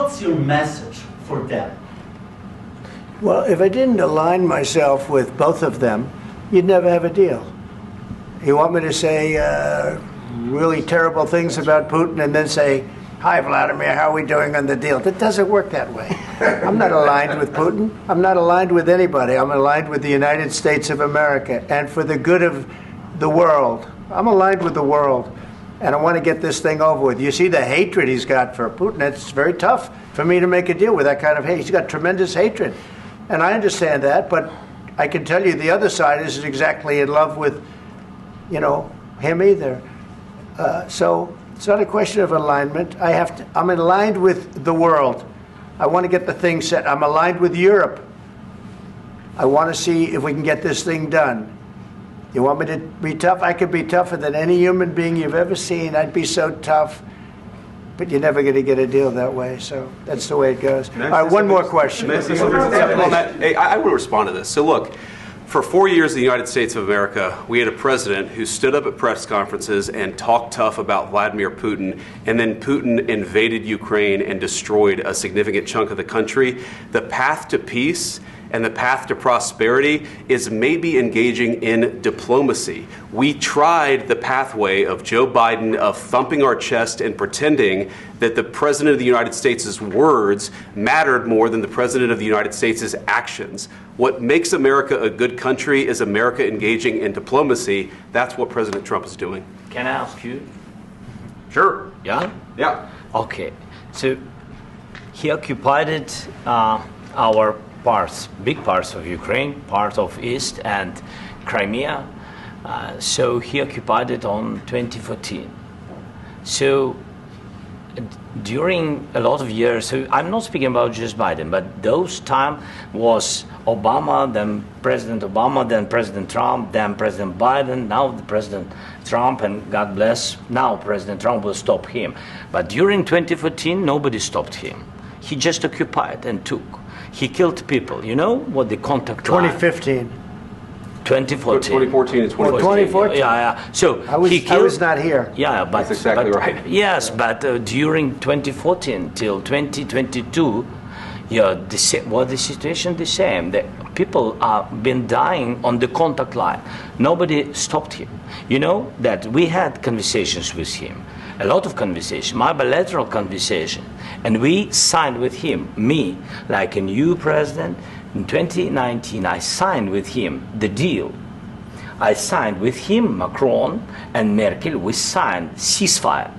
what's your message for them? Well, if I didn't align myself with both of them, you'd never have a deal. You want me to say really terrible things about Putin and then say, "Hi, Vladimir, how are we doing on the deal?" That doesn't work that way. I'm not aligned with Putin. I'm not aligned with anybody. I'm aligned with the United States of America. And for the good of the world, I'm aligned with the world. And I want to get this thing over with. You see the hatred he's got for Putin. It's very tough for me to make a deal with that kind of hate. He's got tremendous hatred. And I understand that, but I can tell you the other side isn't exactly in love with, him either. So it's not a question of alignment. I'm aligned with the world. I want to get the thing set. I'm aligned with Europe. I want to see if we can get this thing done. You want me to be tough? I could be tougher than any human being you've ever seen. I'd be so tough. But you're never going to get a deal that way. So that's the way it goes. All right, one more question. I want to respond to this. So look, for 4 years in the United States of America, we had a president who stood up at press conferences and talked tough about Vladimir Putin, and then Putin invaded Ukraine and destroyed a significant chunk of the country. The path to peace and the path to prosperity is maybe engaging in diplomacy. We tried the pathway of Joe Biden of thumping our chest and pretending that the President of the United States' words mattered more than the President of the United States' actions. What makes America a good country is America engaging in diplomacy. That's what President Trump is doing. Can I ask you? Sure. Yeah? Yeah. Okay. So he occupied our big parts of Ukraine, part of East and Crimea. So he occupied it on 2014. So during a lot of years, so I'm not speaking about just Biden, but those time was Obama, then President Obama, then President Trump, then President Biden, now the President Trump, and God bless, now President Trump will stop him. But during 2014, nobody stopped him. He just occupied and took. He killed people. You know what the contact 2015. 2014 and 2014. 2014. Yeah. So I was not here. Yeah, but that's exactly right. Yes, but during 2014 till 2022, the situation the same. The people have been dying on the contact line. Nobody stopped him. You know that we had conversations with him, a lot of conversation, my bilateral conversation, and we signed with him, me, like a new president. In 2019, I signed with him the deal. I signed with him, Macron and Merkel, we signed ceasefire.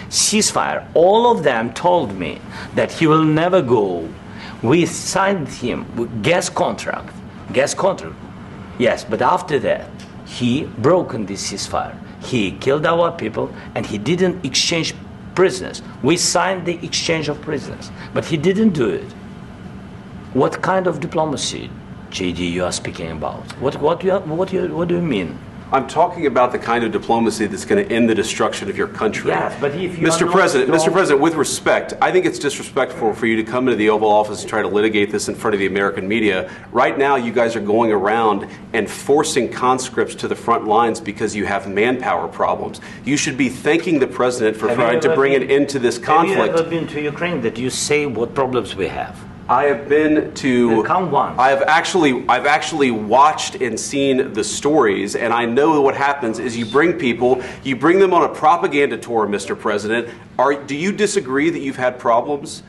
Ceasefire. All of them told me that he will never go. We signed him with gas contract. Yes, but after that, he broken this ceasefire. He killed our people and he didn't exchange prisoners. We signed the exchange of prisoners, but he didn't do it. What kind of diplomacy, JD, you are speaking about? What do you mean? I'm talking about the kind of diplomacy that's going to end the destruction of your country. Yes, but if you Mr. President, with respect, I think it's disrespectful for you to come into the Oval Office and try to litigate this in front of the American media. Right now, you guys are going around and forcing conscripts to the front lines because you have manpower problems. You should be thanking the President for trying to bring an end to this conflict. Have you ever been to Ukraine that you say what problems we have? I have been to. Count one. I've actually watched and seen the stories, and I know what happens is you bring them on a propaganda tour, Mr. President. Do you disagree that you've had problems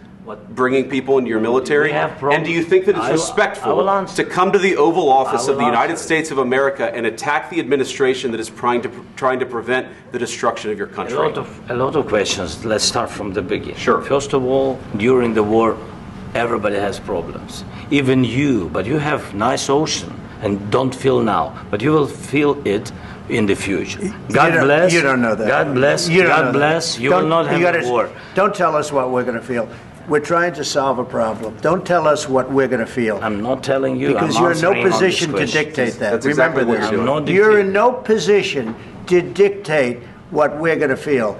bringing people into your military? And do you think that it's respectful to come to the Oval Office of the United States of America and attack the administration that is trying to prevent the destruction of your country? A lot of questions. Let's start from the beginning. Sure. First of all, during the war, everybody has problems, even you, but you have nice ocean and don't feel now, but you will feel it in the future. God bless. You don't know that. God bless. God bless. You will not have a war. Don't tell us what we're going to feel. We're trying to solve a problem. Don't tell us what we're going to feel. I'm not telling you. Because you're in no position to dictate that. That's Remember exactly this. You're in no position to dictate what we're going to feel.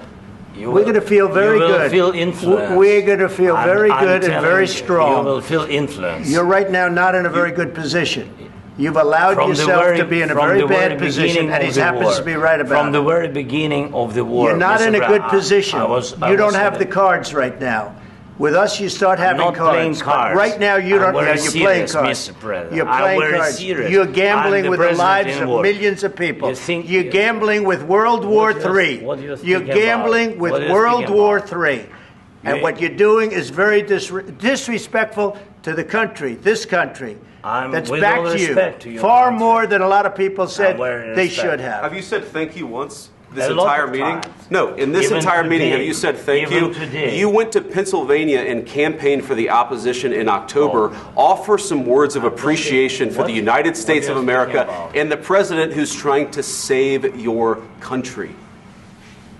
We're going to feel very good. You will feel influence. We're going to feel very good and very strong. You will feel influence. You're right now not in a very good position. You've allowed yourself to be in a very bad position, and he happens to be right about it. From the very beginning of the war. You're not in a good position. You don't have the cards right now. With us, you start having not cards. playing cards. But right now, you don't. I'm very You're playing serious, cards. Mr. President. You're I'm playing very cards. serious. You're gambling I'm with the the lives president of in war. millions of people. You think- You're gambling with World War III. what do you You're think about? gambling with What do you World think War about? III. And You- what you're doing is very disrespectful to the country, this country. That's with all backed you respect to your far country. more than a lot of people said very they respect. should have. Have you said thank you once? This A lot entire of meeting? times. No, in this Even entire meeting, today. have you said thank Even you? today. You went to Pennsylvania and campaigned for the opposition in October. Offer some words of appreciation for What- the United States what of are you speaking America about? and the president who's trying to save your country.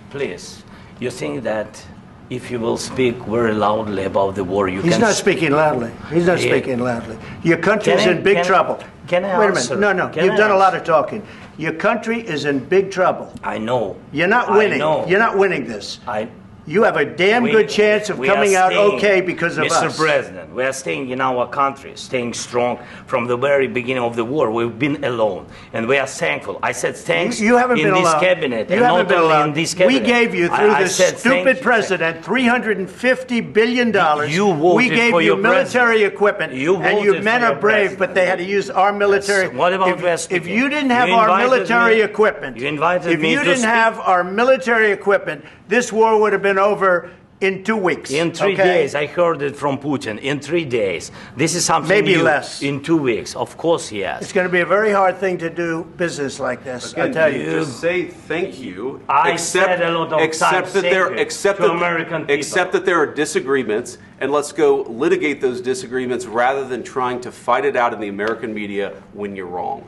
Please, you think that if you will speak very loudly about the war, you He's can... not speaking loudly. He's not Yeah. speaking loudly. Your country is Can I- in big can- trouble. can I Wait a answer? minute. No. Can You've I done a lot answer? of talking. Your country is in big trouble. I know. You're not I winning. know. You're not winning this. I... You have a damn good chance of we are coming out staying, okay because of Mr. us. President, we are staying in our country, staying strong from the very beginning of the war. We've been alone, and we are thankful. I said thanks You haven't in been this alone. cabinet, You and haven't not been only alone. in this cabinet. We gave you, through I this said thank stupid you. president, $350 billion. You voted we gave for you your military president. equipment, You and you voted men for are your brave, president. but they had to use our military. Yes. What about if, West if speaking? you didn't have You our invited military me- equipment, you invited if me you to didn't speak. have our military equipment, this war would have been over in 2 weeks. In 3 okay? days, I heard it from Putin. In 3 days, this is something Maybe new. less. In 2 weeks, of course, yes. It's going to be a very hard thing to do business like this. I Again, tell you. just say thank you. I said a lot of except times that there, thank you except to that, American people. except that there are disagreements, and let's go litigate those disagreements rather than trying to fight it out in the American media when you're wrong.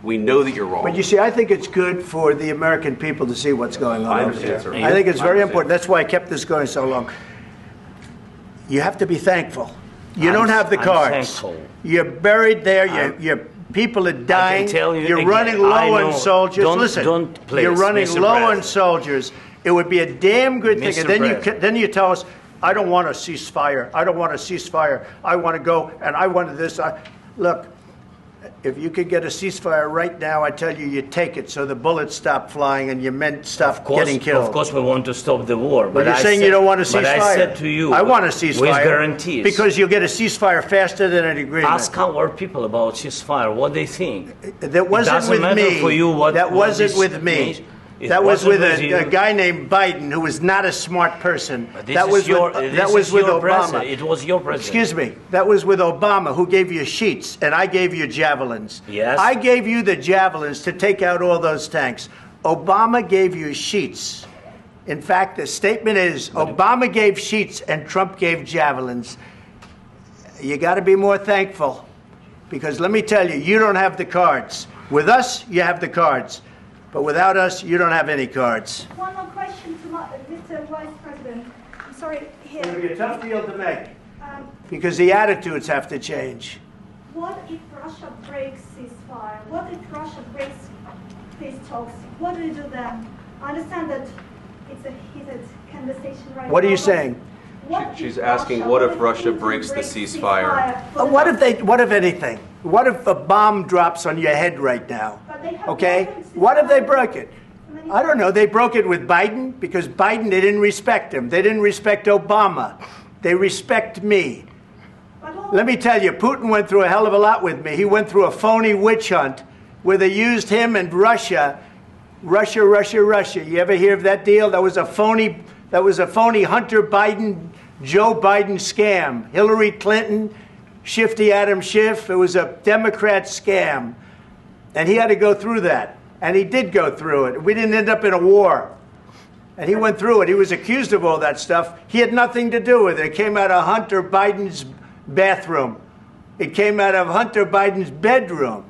We know that you're wrong. But you see, I think it's good for the American people to see what's going on I over understand, there. sir. I think it's I very understand. important. That's why I kept this going so long. You have to be thankful. You I'm- don't have the I'm cards. thankful. You're buried there. Your people are dying. tell you You're again, running I low know. on soldiers. Don't- Listen, don't, please, you're running Mr. low on President. soldiers. It would be a damn good thing. Mr. And then President. then you tell us, I don't want a ceasefire. I don't want a ceasefire. I want to go and I want this. Look, if you could get a ceasefire right now, I tell you, you take it so the bullets stop flying and your men stop getting killed. Of course, we want to stop the war. But you're saying you don't want a ceasefire. But I said to you, I want a ceasefire. with guarantees. Because you'll get a ceasefire faster than an agreement. Ask our people about ceasefire, what they think. That wasn't doesn't with matter me. for you what- that what wasn't this with me. means. It That was wasn't with with you. a guy named Biden, who was not a smart person. But this That is was your, with, this that was is with your Obama. president. It was your president. Excuse me. That was with Obama, who gave you sheets, and I gave you javelins. Yes. I gave you the javelins to take out all those tanks. Obama gave you sheets. In fact, the statement is Obama gave sheets and Trump gave javelins. You got to be more thankful, because let me tell you, you don't have the cards. With us, you have the cards. But without us, you don't have any cards. One more question to Mr. Vice President. I'm sorry, here. It's going to be a tough deal to make, Um, because the attitudes have to change. what if Russia breaks ceasefire? What if Russia breaks peace talks? What do you do then? I understand that it's a heated conversation right What are now, you but saying? what She's if asking, what if Russia Putin breaks the breaks ceasefire? What if anything? What if a bomb drops on your head right now? But they have Okay? broken What if they ceasefire. broke it? I don't know. They broke it with Biden, because Biden, they didn't respect him. They didn't respect Obama. They respect me. But all- Let me tell you, Putin went through a hell of a lot with me. He went through a phony witch hunt where they used him and Russia. Russia. You ever hear of that deal? That was a phony Hunter Biden, Joe Biden scam. Hillary Clinton, Shifty Adam Schiff. It was a Democrat scam. And he had to go through that. And he did go through it. We didn't end up in a war. And he went through it. He was accused of all that stuff. He had nothing to do with it. It came out of Hunter Biden's bathroom. It came out of Hunter Biden's bedroom.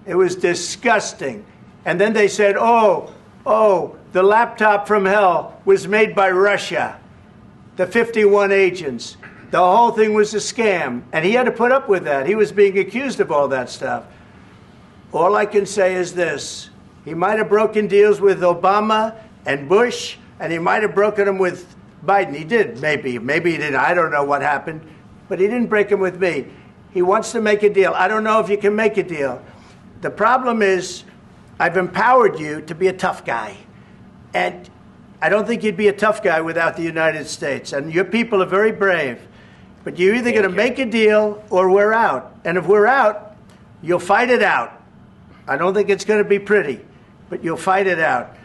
It was disgusting. And then they said, oh, the laptop from hell was made by Russia. The 51 agents. The whole thing was a scam. And he had to put up with that. He was being accused of all that stuff. All I can say is this. He might have broken deals with Obama and Bush, and he might have broken them with Biden. He did, maybe. Maybe he didn't. I don't know what happened. But he didn't break them with me. He wants to make a deal. I don't know if you can make a deal. The problem is, I've empowered you to be a tough guy. And I don't think you'd be a tough guy without the United States. And your people are very brave. But you're either going to make a deal or we're out. And if we're out, you'll fight it out. I don't think it's going to be pretty, but you'll fight it out.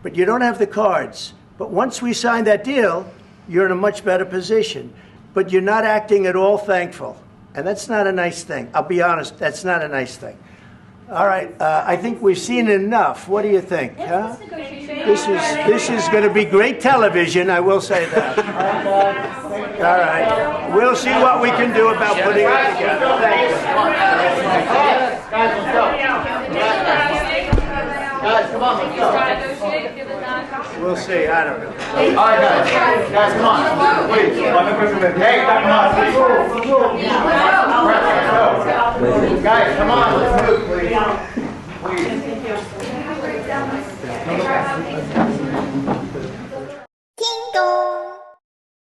But you don't have the cards. But once we sign that deal, you're in a much better position. But you're not acting at all thankful. And that's not a nice thing. I'll be honest, that's not a nice thing. All right, I think we've seen enough. What do you think? Huh? This is going to be great television, I will say that. All right, we'll see what we can do about putting it together. Thank you. Guys, let's go. Guys, come on, let's go. We'll see, I don't know. All right, guys, come on. Please. Hey, come on, please. Guys, come on, let's move, please.